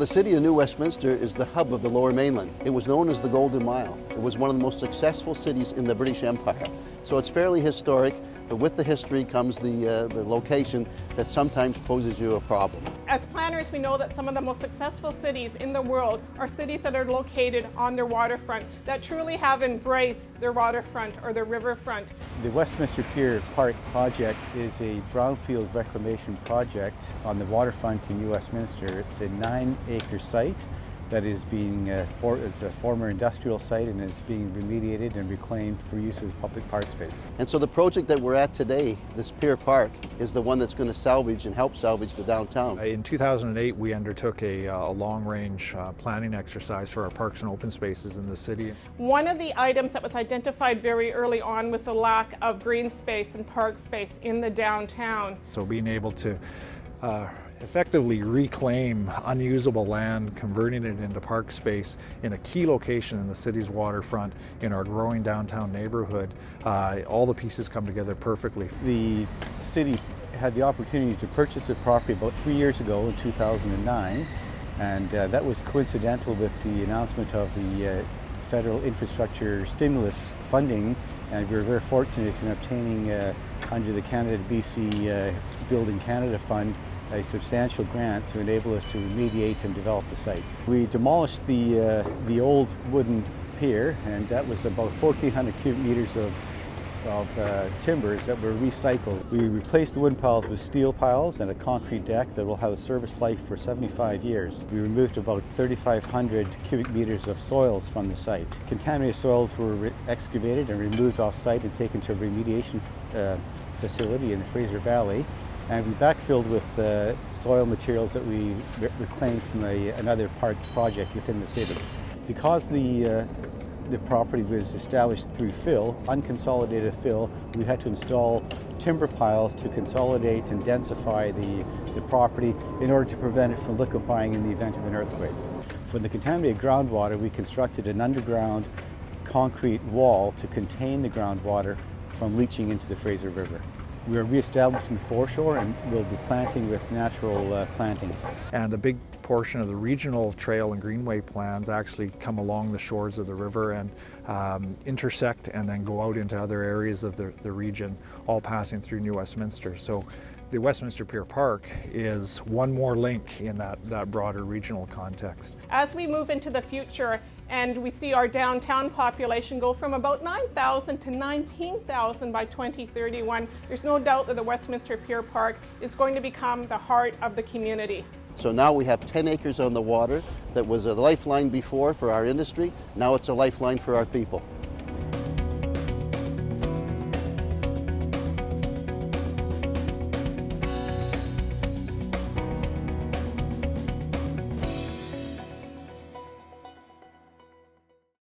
the city of New Westminster is the hub of the Lower Mainland. It was known as the Golden Mile. It was one of the most successful cities in the British Empire. So it's fairly historic, but with the history comes the location that sometimes poses you a problem. As planners, we know that some of the most successful cities in the world are cities that are located on their waterfront, that truly have embraced their waterfront or their riverfront. The Westminster Pier Park project is a brownfield reclamation project on the waterfront in New Westminster. It's a 9-acre site that is being is a former industrial site, and it's being remediated and reclaimed for use as public park space. And so the project that we're at today, this Pier Park, is the one that's going to salvage and help salvage the downtown. In 2008, we undertook a long-range planning exercise for our parks and open spaces in the city. One of the items that was identified very early on was the lack of green space and park space in the downtown. So being able to effectively reclaim unusable land, converting it into park space in a key location in the city's waterfront, in our growing downtown neighborhood, all the pieces come together perfectly. The city had the opportunity to purchase the property about 3 years ago in 2009, and that was coincidental with the announcement of the federal infrastructure stimulus funding, and we were very fortunate in obtaining under the Canada-BC Building Canada Fund a substantial grant to enable us to remediate and develop the site. We demolished the old wooden pier, and that was about 1,400 cubic meters of timbers that were recycled. We replaced the wooden piles with steel piles and a concrete deck that will have a service life for 75 years. We removed about 3,500 cubic meters of soils from the site. Contaminated soils were excavated and removed off-site and taken to a remediation facility in the Fraser Valley. And we backfilled with soil materials that we reclaimed from another park project within the city. Because the property was established through fill, unconsolidated fill, we had to install timber piles to consolidate and densify the property in order to prevent it from liquefying in the event of an earthquake. For the contaminated groundwater, we constructed an underground concrete wall to contain the groundwater from leaching into the Fraser River. We are re-establishing the foreshore, and we'll be planting with natural plantings. And a big portion of the regional trail and greenway plans actually come along the shores of the river and intersect and then go out into other areas of the region, all passing through New Westminster. So the Westminster Pier Park is one more link in that broader regional context. As we move into the future and we see our downtown population go from about 9,000 to 19,000 by 2031, there's no doubt that the Westminster Pier Park is going to become the heart of the community. So now we have 10 acres on the water that was a lifeline before for our industry. Now it's a lifeline for our people.